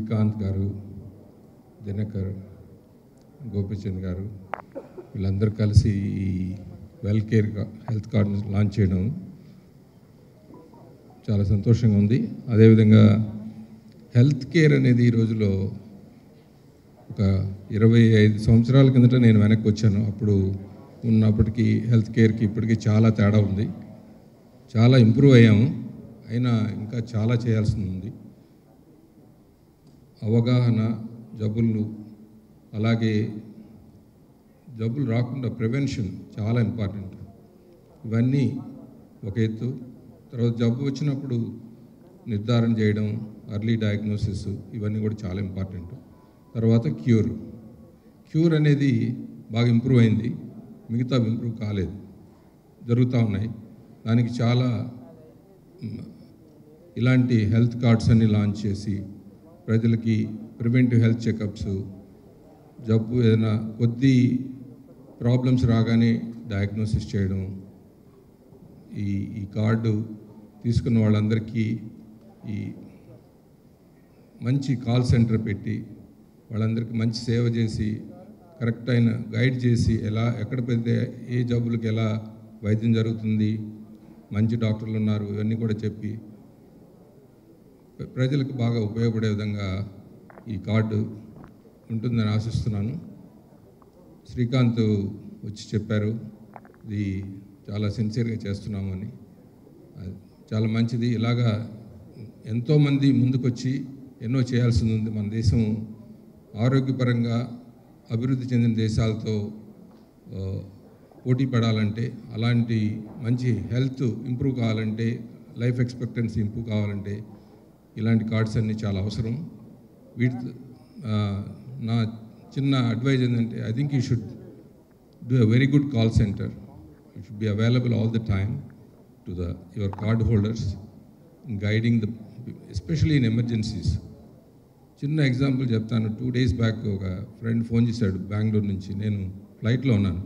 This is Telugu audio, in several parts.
శ్రీకాంత్ గారు, దినకర్, గోపిచంద్ గారు వీళ్ళందరూ కలిసి ఈ వెల్ కేర్ హెల్త్ కార్డును లాంచ్ చేయడం చాలా సంతోషంగా ఉంది. అదేవిధంగా హెల్త్ కేర్ అనేది ఈ రోజులో ఒక 25 సంవత్సరాల కిందట నేను వెనక్కి వచ్చాను. అప్పుడు ఉన్నప్పటికీ హెల్త్ కేర్కి ఇప్పటికీ చాలా తేడా ఉంది. చాలా ఇంప్రూవ్ అయ్యాము, అయినా ఇంకా చాలా చేయాల్సి ఉంది. అవగాహన, జబ్బులు, అలాగే జబ్బులు రాకుండా ప్రివెన్షన్ చాలా ఇంపార్టెంట్. ఇవన్నీ ఒక ఎత్తు. తర్వాత జబ్బు వచ్చినప్పుడు నిర్ధారణ చేయడం, అర్లీ డయాగ్నోసిస్, ఇవన్నీ కూడా చాలా ఇంపార్టెంట్. తర్వాత క్యూర్ అనేది బాగా ఇంప్రూవ్ అయింది, మిగతా ఇంప్రూవ్ కాలేదు, జరుగుతూ ఉన్నాయి. దానికి చాలా ఇలాంటి హెల్త్ కార్డ్స్ అన్ని లాంచ్ చేసి ప్రజలకి ప్రివెంటివ్ హెల్త్ చెకప్స్, జబ్బు ఏదైనా కొద్ది ప్రాబ్లమ్స్ రాగానే డయాగ్నోసిస్ చేయడం, ఈ కార్డు తీసుకున్న వాళ్ళందరికీ ఈ మంచి కాల్ సెంటర్ పెట్టి వాళ్ళందరికీ మంచి సేవ చేసి కరెక్ట్ అయిన గైడ్ చేసి ఎలా ఎక్కడ పెడితే ఏ జబ్బులకు ఎలా వైద్యం జరుగుతుంది, మంచి డాక్టర్లు ఉన్నారు, ఇవన్నీ కూడా చెప్పి ప్రజలకు బాగా ఉపయోగపడే విధంగా ఈ కార్డు ఉంటుందని ఆశిస్తున్నాను. శ్రీకాంత్ వచ్చి చెప్పారు ఇది చాలా సిన్సియర్గా చేస్తున్నామని. చాలా మంచిది. ఇలాగా ఎంతోమంది ముందుకొచ్చి ఎన్నో చేయాల్సింది ఉంది. మన దేశం ఆరోగ్యపరంగా అభివృద్ధి చెందిన దేశాలతో పోటీ పడాలంటే, అలాంటి మంచి హెల్త్ ఇంప్రూవ్ కావాలంటే, లైఫ్ ఎక్స్పెక్టెన్సీ ఇంప్రూవ్ కావాలంటే ఇలాంటి కార్డ్స్ అన్నీ చాలా అవసరం. వీటి నా చిన్న అడ్వైజ్ ఏంటంటే, I think you should do a very good call centre. It should be available all the time to your card holders in guiding especially in emergencies. చిన్న ఎగ్జాంపుల్ చెప్తాను. 2 days బ్యాక్ ఒక ఫ్రెండ్ ఫోన్ చేశాడు బెంగళూరు నుంచి. నేను ఫ్లైట్లో ఉన్నాను.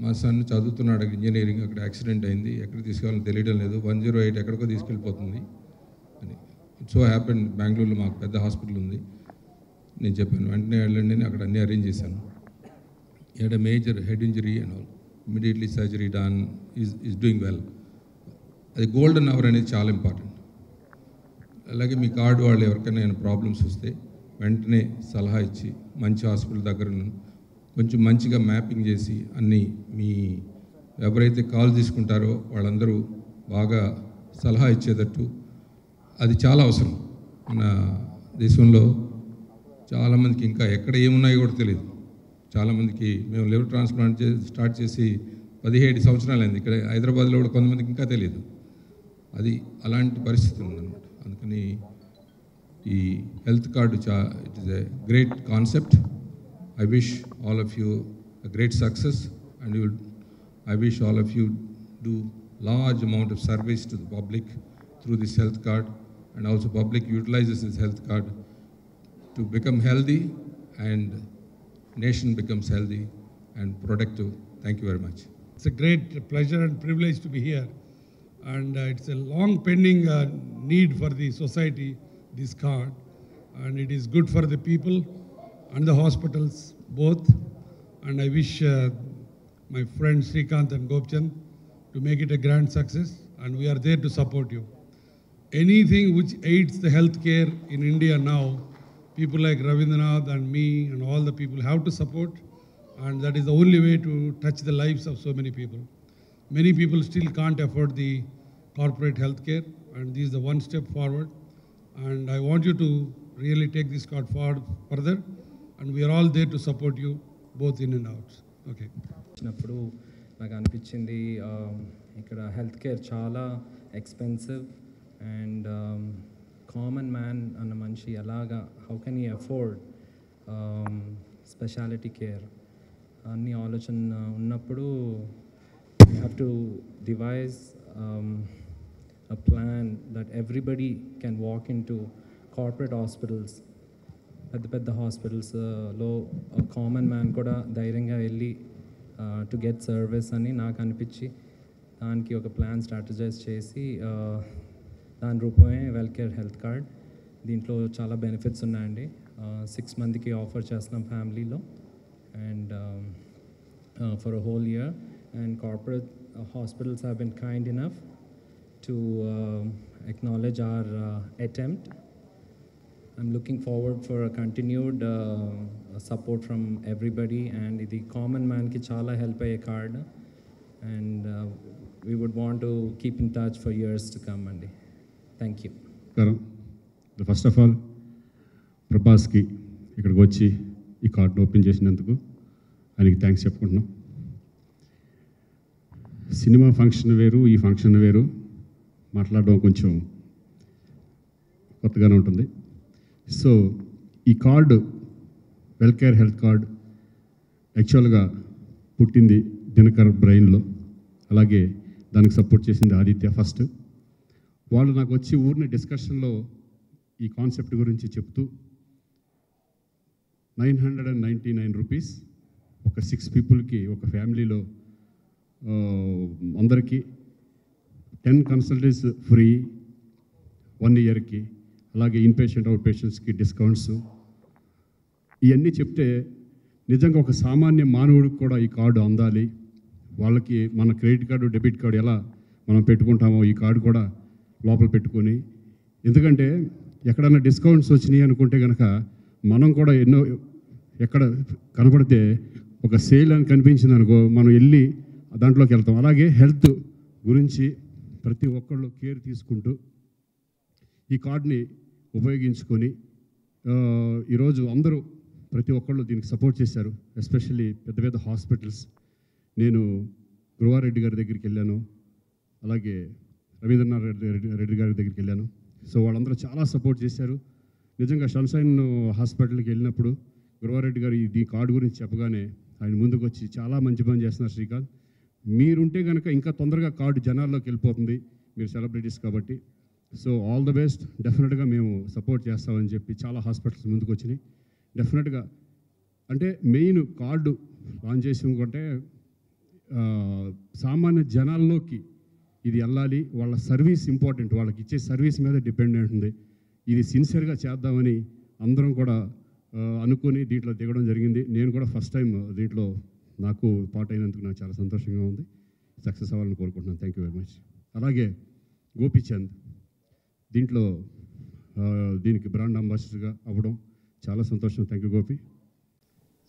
మా సన్ చదువుతున్నాడు ఇంజనీరింగ్, అక్కడ యాక్సిడెంట్ అయింది, ఎక్కడ తీసుకెళ్ళాలని తెలియడం లేదు, 108 ఎక్కడికో తీసుకెళ్ళిపోతుంది అని. ఇట్ సో హ్యాపెన్ బెంగళూరులో మాకు పెద్ద హాస్పిటల్ ఉంది. నేను చెప్పాను వెంటనే వెళ్ళండి అని, అక్కడ అన్నీ అరేంజ్ చేశాను. He had a major head injury and all. Immediately surgery done. Is doing well. అది గోల్డెన్ అవర్ అనేది చాలా ఇంపార్టెంట్. అలాగే మీ కార్డు వాళ్ళు ఎవరికైనా ప్రాబ్లమ్స్ వస్తే వెంటనే సలహా ఇచ్చి మంచి హాస్పిటల్ దగ్గర కొంచెం మంచిగా మ్యాపింగ్ చేసి అన్నీ మీ ఎవరైతే కాల్ తీసుకుంటారో వాళ్ళందరూ బాగా సలహా ఇచ్చేటట్టు అది చాలా అవసరం. మన దేశంలో చాలామందికి ఇంకా ఎక్కడ ఏమున్నాయో కూడా తెలియదు. చాలామందికి మేము లివర్ ట్రాన్స్ప్లాంట్ స్టార్ట్ చేసి 17 సంవత్సరాలు అయింది. ఇక్కడ హైదరాబాద్లో కూడా కొంతమందికి ఇంకా తెలియదు. అది అలాంటి పరిస్థితి ఉందన్నమాట. అందుకని ఈ health card it is a great concept. I wish all of you a great success, and I wish all of you do large amount of service to the public through this health card, and also public utilizes this health card to become healthy and nation becomes healthy and productive. Thank you very much. It's a great pleasure and privilege to be here, and it's a long pending need for the society, this card, and it is good for the people and the hospitals both. And I wish my friends Srikanth and Gopchand to make it a grand success, and we are there to support you. Anything which aids the healthcare in India now, people like Ravindranath and me and all the people have to support, and that is the only way to touch the lives of so many people. Many people still can't afford the corporate healthcare, and this is the one step forward, and I want you to really take this card forward further, and we are all there to support you both in and out. Okay. వచ్చినప్పుడు నాకు అనిపించింది ఇక్కడ హెల్త్ కేర్ చాలా ఎక్స్పెన్సివ్, అండ్ కామన్ మ్యాన్ అన్న మనిషి ఎలాగా how can you afford speciality care అన్ని ఆలోచన ఉన్నప్పుడు you have to device a plan that everybody can walk in to corporate hospitals. పెద్ద పెద్ద హాస్పిటల్స్లో కామన్ మ్యాన్ కూడా ధైర్యంగా వెళ్ళి టు గెట్ సర్వీస్ అని నాకు అనిపించి దానికి ఒక ప్లాన్ స్ట్రాటజైజ్ చేసి దాని రూపమే వెల్ కేర్ హెల్త్ కార్డ్. దీంట్లో చాలా బెనిఫిట్స్ ఉన్నాయండి. 6 మందికి ఆఫర్ చేస్తున్నాం ఫ్యామిలీలో, and for a whole year. And corporate hospitals have been kind enough to acknowledge our attempt. I'm looking forward for a continued support from everybody, and the common man ki chala help aye card, and we would want to keep in touch for years to come andi. Thank you. First of all ప్రభాస్కి ఇక్కడికి వచ్చి ఈ కార్డును ఓపెన్ చేసినందుకు ఆయనకి థ్యాంక్స్ చెప్పుకుంటున్నాం. సినిమా ఫంక్షన్ వేరు, ఈ ఫంక్షన్ వేరు, మాట్లాడడం కొంచెం కొత్తగానే ఉంటుంది. సో ఈ కార్డు వెల్కేర్ హెల్త్ కార్డ్ యాక్చువల్గా పుట్టింది దినకర్ బ్రెయిన్లో, అలాగే దానికి సపోర్ట్ చేసింది ఆదిత్య ఫస్ట్. వాళ్ళు నాకు వచ్చి ఊరిని డిస్కషన్లో ఈ కాన్సెప్ట్ గురించి చెప్తూ 999 రూపీస్ ఒక 6 పీపుల్కి, ఒక ఫ్యామిలీలో అందరికీ 10 కన్సల్టెంట్స్ ఫ్రీ 1 ఇయర్కి, అలాగే ఇన్పేషెంట్ అవుట్ పేషెంట్స్కి డిస్కౌంట్స్, ఇవన్నీ చెప్తే నిజంగా ఒక సామాన్య మానవుడికి కూడా ఈ కార్డు అందాలి. వాళ్ళకి మన క్రెడిట్ కార్డు, డెబిట్ కార్డు ఎలా మనం పెట్టుకుంటామో ఈ కార్డు కూడా లోపల పెట్టుకొని, ఎందుకంటే ఎక్కడన్నా డిస్కౌంట్స్ వచ్చినాయి అనుకుంటే కనుక మనం కూడా ఎన్నో ఎక్కడ కనపడితే ఒక సేల్ అని కనిపించింది అనుకో, మనం వెళ్ళి దాంట్లోకి వెళ్తాం. అలాగే హెల్త్ గురించి ప్రతి ఒక్కళ్ళు కేర్ తీసుకుంటూ ఈ కార్డుని ఉపయోగించుకొని ఈరోజు అందరూ ప్రతి ఒక్కళ్ళు దీనికి సపోర్ట్ చేశారు. ఎస్పెషల్లీ పెద్ద పెద్ద హాస్పిటల్స్. నేను గురువారెడ్డి గారి దగ్గరికి వెళ్ళాను, అలాగే రవీంద్రనాథ్ రెడ్డి గారి దగ్గరికి వెళ్ళాను. సో వాళ్ళందరూ చాలా సపోర్ట్ చేశారు. నిజంగా సన్షైన్ హాస్పిటల్కి వెళ్ళినప్పుడు గురువారెడ్డి గారు ఈ కార్డు గురించి చెప్పగానే ఆయన ముందుకు వచ్చి చాలా మంచి పని చేస్తున్నారు శ్రీకాంత్, మీరుంటే కనుక ఇంకా తొందరగా కార్డు జనాల్లోకి వెళ్ళిపోతుంది, మీరు సెలబ్రిటీస్ కాబట్టి, సో ఆల్ ద బెస్ట్, డెఫినెట్గా మేము సపోర్ట్ చేస్తామని చెప్పి చాలా హాస్పిటల్స్ ముందుకు వచ్చినాయి. డెఫినెట్గా అంటే మెయిన్ కార్డు లాంచ్ చేసి ఇంకొంటే సామాన్య జనాల్లోకి ఇది వెళ్ళాలి, వాళ్ళ సర్వీస్ ఇంపార్టెంట్, వాళ్ళకి ఇచ్చే సర్వీస్ మీద డిపెండెంట్ ఉంది. ఇది సిన్సియర్గా చేద్దామని అందరం కూడా అనుకొని దీంట్లో దిగడం జరిగింది. నేను కూడా ఫస్ట్ టైం దీంట్లో నాకు పార్ట్ అయినందుకు నాకు చాలా సంతోషంగా ఉంది. సక్సెస్ అవ్వాలని కోరుకుంటున్నాను. Thank you very much. అలాగే గోపీచంద్ దీంట్లో దీనికి బ్రాండ్ అంబాసిడర్గా అవ్వడం చాలా సంతోషం. Thank you Gopi.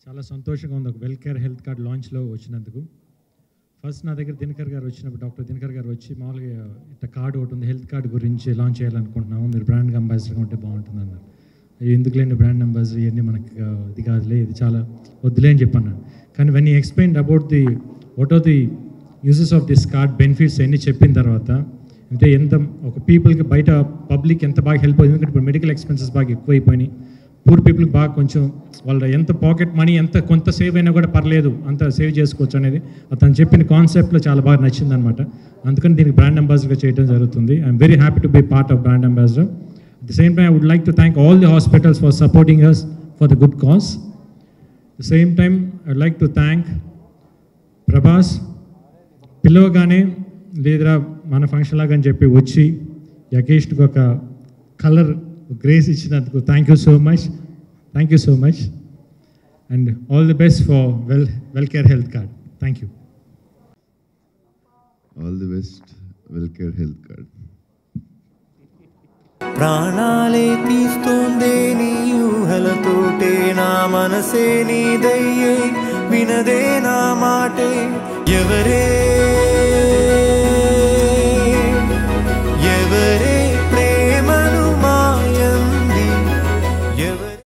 చాలా సంతోషంగా ఉంది ఒక వెల్కేర్ హెల్త్ కార్డ్ లాంచ్లో వచ్చినందుకు. ఫస్ట్ నా దగ్గర దినకర్ గారు వచ్చినప్పుడు, డాక్టర్ దినకర్ గారు వచ్చి మామూలుగా ఇట్లా కార్డు ఒకటి ఉంది, హెల్త్ కార్డు గురించి లాంచ్ చేయాలనుకుంటున్నాము, మీరు బ్రాండ్ అంబాసిడర్గా ఉంటే బాగుంటుంది అన్నారు. ఎందుకులేండి బ్రాండ్ అంబాసిడర్, ఇవన్నీ మనకి ఇది కాదులే, ఇది చాలా వద్దులే అని చెప్పాను. కానీ when you explain about the what are the uses of this card, benefits అన్నీ చెప్పిన తర్వాత, అంటే ఎంత ఒక పీపుల్కి బయట పబ్లిక్ ఎంత బాగా హెల్ప్ అవుతుంది. ఎందుకంటే ఇప్పుడు మెడికల్ ఎక్స్పెన్సెస్ బాగా ఎక్కువైపోయినాయి, పూర్ పీపుల్కి బాగా కొంచెం వాళ్ళ ఎంత పాకెట్ మనీ ఎంత కొంత సేవ్ అయినా కూడా పర్లేదు, అంత సేవ్ చేసుకోవచ్చు అనేది అతను చెప్పిన కాన్సెప్ట్లో చాలా బాగా నచ్చింది అనమాట. అందుకని దీనికి బ్రాండ్ అంబాసిడర్గా చేయడం జరుగుతుంది. I'm very happy to be part of brand ambassador. At the same time, I would like to thank all the hospitals for supporting us for the good cause. At the same time, I would like to thank Prabhas. పిలవగానే లేదురా మన ఫంక్షన్ లాగా అని చెప్పి వచ్చి యకేష్కి ఒక కలర్ గ్రేస్ ఇచ్చినందుకు thank you so much. Thank you so much and all the best for Wellcare health card. Thank you. All the best Wellcare health card. ప్రాణాలే తీస్తోందే నీ ఊహలతోటే, నా మనసే నీదయ్యే, వినదే నా మాటే, ఎవరే